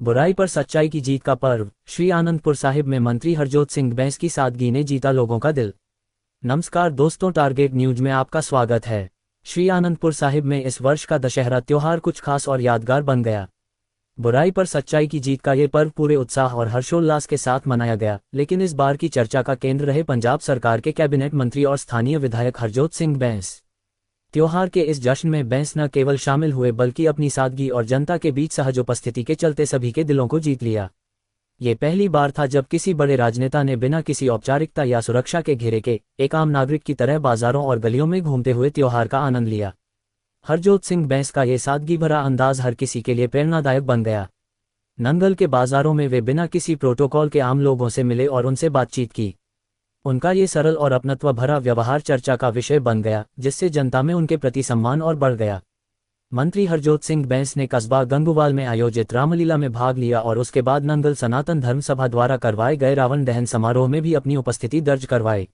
बुराई पर सच्चाई की जीत का पर्व। श्री आनंदपुर साहिब में मंत्री हरजोत सिंह बैंस की सादगी ने जीता लोगों का दिल। नमस्कार दोस्तों, टारगेट न्यूज में आपका स्वागत है। श्री आनंदपुर साहिब में इस वर्ष का दशहरा त्योहार कुछ खास और यादगार बन गया। बुराई पर सच्चाई की जीत का ये पर्व पूरे उत्साह और हर्षोल्लास के साथ मनाया गया, लेकिन इस बार की चर्चा का केंद्र रहे पंजाब सरकार के कैबिनेट मंत्री और स्थानीय विधायक हरजोत सिंह बैंस। त्योहार के इस जश्न में बैंस न केवल शामिल हुए बल्कि अपनी सादगी और जनता के बीच सहज उपस्थिति के चलते सभी के दिलों को जीत लिया। ये पहली बार था जब किसी बड़े राजनेता ने बिना किसी औपचारिकता या सुरक्षा के घेरे के एक आम नागरिक की तरह बाजारों और गलियों में घूमते हुए त्योहार का आनंद लिया। हरजोत सिंह बैंस का ये सादगी भरा अंदाज हर किसी के लिए प्रेरणादायक बन गया। नंगल के बाजारों में वे बिना किसी प्रोटोकॉल के आम लोगों से मिले और उनसे बातचीत की। उनका ये सरल और अपनत्व भरा व्यवहार चर्चा का विषय बन गया, जिससे जनता में उनके प्रति सम्मान और बढ़ गया। मंत्री हरजोत सिंह बैंस ने कस्बा गंगूवाल में आयोजित रामलीला में भाग लिया और उसके बाद नंगल सनातन धर्म सभा द्वारा करवाए गए रावण दहन समारोह में भी अपनी उपस्थिति दर्ज करवाई।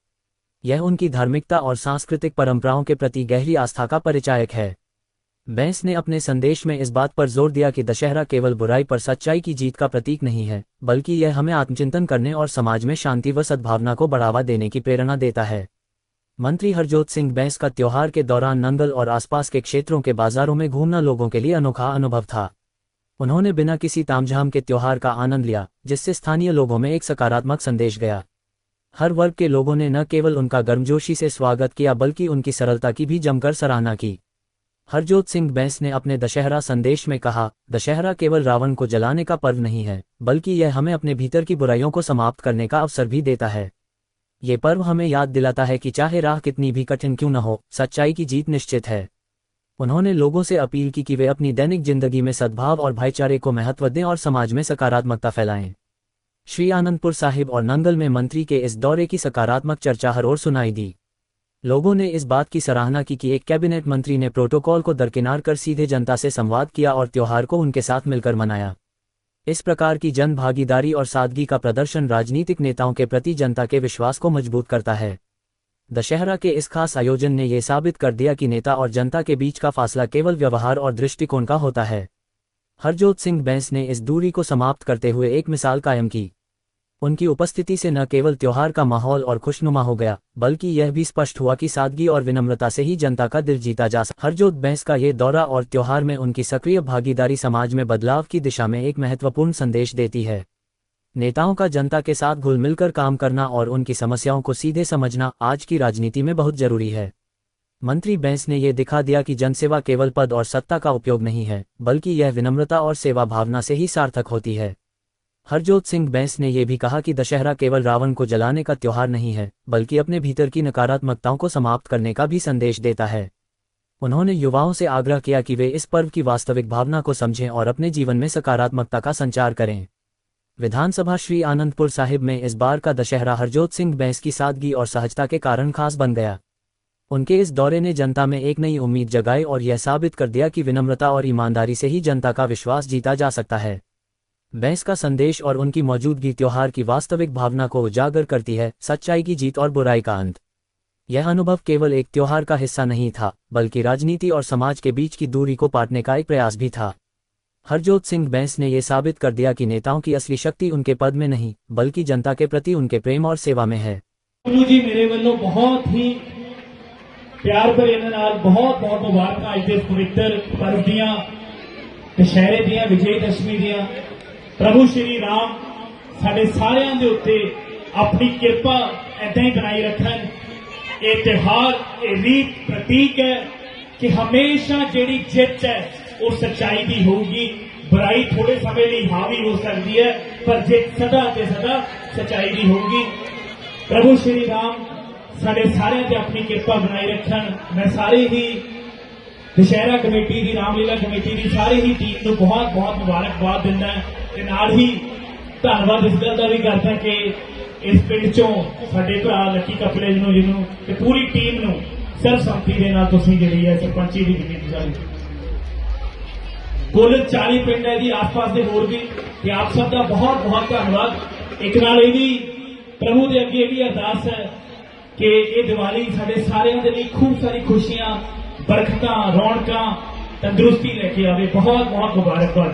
यह उनकी धार्मिकता और सांस्कृतिक परंपराओं के प्रति गहरी आस्था का परिचायक है। बैंस ने अपने संदेश में इस बात पर जोर दिया कि दशहरा केवल बुराई पर सच्चाई की जीत का प्रतीक नहीं है, बल्कि यह हमें आत्मचिंतन करने और समाज में शांति व सद्भावना को बढ़ावा देने की प्रेरणा देता है। मंत्री हरजोत सिंह बैंस का त्योहार के दौरान नंगल और आसपास के क्षेत्रों के बाजारों में घूमना लोगों के लिए अनोखा अनुभव था। उन्होंने बिना किसी तामझाम के त्योहार का आनंद लिया, जिससे स्थानीय लोगों में एक सकारात्मक संदेश गया। हर वर्ग के लोगों ने न केवल उनका गर्मजोशी से स्वागत किया बल्कि उनकी सरलता की भी जमकर सराहना की। हरजोत सिंह बैंस ने अपने दशहरा संदेश में कहा, दशहरा केवल रावण को जलाने का पर्व नहीं है, बल्कि यह हमें अपने भीतर की बुराइयों को समाप्त करने का अवसर भी देता है। ये पर्व हमें याद दिलाता है कि चाहे राह कितनी भी कठिन क्यों न हो, सच्चाई की जीत निश्चित है। उन्होंने लोगों से अपील की कि वे अपनी दैनिक जिंदगी में सद्भाव और भाईचारे को महत्व दें और समाज में सकारात्मकता फैलाएं। श्री आनंदपुर साहिब और नंगल में मंत्री के इस दौरे की सकारात्मक चर्चा हर ओर सुनाई दी। लोगों ने इस बात की सराहना की कि एक कैबिनेट मंत्री ने प्रोटोकॉल को दरकिनार कर सीधे जनता से संवाद किया और त्योहार को उनके साथ मिलकर मनाया। इस प्रकार की जन भागीदारी और सादगी का प्रदर्शन राजनीतिक नेताओं के प्रति जनता के विश्वास को मजबूत करता है। दशहरा के इस खास आयोजन ने यह साबित कर दिया कि नेता और जनता के बीच का फासला केवल व्यवहार और दृष्टिकोण का होता है। हरजोत सिंह बैंस ने इस दूरी को समाप्त करते हुए एक मिसाल कायम की। उनकी उपस्थिति से न केवल त्योहार का माहौल और खुशनुमा हो गया, बल्कि यह भी स्पष्ट हुआ कि सादगी और विनम्रता से ही जनता का दिल जीता जा सकता। हरजोत बैंस का ये दौरा और त्योहार में उनकी सक्रिय भागीदारी समाज में बदलाव की दिशा में एक महत्वपूर्ण संदेश देती है। नेताओं का जनता के साथ घुल मिलकर काम करना और उनकी समस्याओं को सीधे समझना आज की राजनीति में बहुत जरूरी है। मंत्री बैंस ने यह दिखा दिया कि जनसेवा केवल पद और सत्ता का उपयोग नहीं है, बल्कि यह विनम्रता और सेवा भावना से ही सार्थक होती है। हरजोत सिंह बैंस ने यह भी कहा कि दशहरा केवल रावण को जलाने का त्योहार नहीं है, बल्कि अपने भीतर की नकारात्मकताओं को समाप्त करने का भी संदेश देता है। उन्होंने युवाओं से आग्रह किया कि वे इस पर्व की वास्तविक भावना को समझें और अपने जीवन में सकारात्मकता का संचार करें। विधानसभा श्री आनंदपुर साहिब में इस बार का दशहरा हरजोत सिंह बैंस की सादगी और सहजता के कारण खास बन गया। उनके इस दौरे ने जनता में एक नई उम्मीद जगाई और यह साबित कर दिया कि विनम्रता और ईमानदारी से ही जनता का विश्वास जीता जा सकता है। बैंस का संदेश और उनकी मौजूदगी त्योहार की वास्तविक भावना को उजागर करती है, सच्चाई की जीत और बुराई का अंत। यह अनुभव केवल एक त्योहार का हिस्सा नहीं था, बल्कि राजनीति और समाज के बीच की दूरी को पाटने का एक प्रयास भी था। हरजोत सिंह बैंस ने यह साबित कर दिया कि नेताओं की असली शक्ति उनके पद में नहीं, बल्कि जनता के प्रति उनके प्रेम और सेवा में है। जी मेरे वालों बहुत ही प्यार भरे नाल बहुत बहुत मुबारक आज के पवित्र पर्व दियां दशहरे दियां विजयदशमी दियां। प्रभु श्री राम साडे सारियां दे उत्ते अपनी कृपा ऐदां ही बनाई रखन। ये त्योहार ये रीत प्रतीक है कि हमेशा जिहड़ी जित है वो सच्चाई दी होगी। बुराई थोड़े समय लिए हावी हो सकती है, पर जित सदा ते सदा सच्चाई दी होगी। प्रभु श्री राम साडे सारियां ते अपनी कृपा बनाई रखन। मैं सारे ही दशहरा कमेटी की रामलीला कमेटी की सारी ही टीम को बहुत बहुत मुबारकबाद दिंदा ते नाल ही धन्नवाद इस गल का भी करदा कि इस पिंड चों साडे भरा लक्की कपले जिन्हों ते पूरी टीम नूं सर्वसम्मति दे नाल तुसीं जिहड़ी है सरपंची दी गिणती सारी कुल 40 पिंड है जी आस-पास दे होर भी ते आप सब का बहुत बहुत धन्नवाद। एक नाल इह भी प्रभु दे अगे भी अरदास है कि ये दिवाली साडे सारियां दे लई खूब सारी खुशियां बरकतां रौनकां तंदुरुस्ती लेके आवे। बहुत बहुत मुबारकबाद।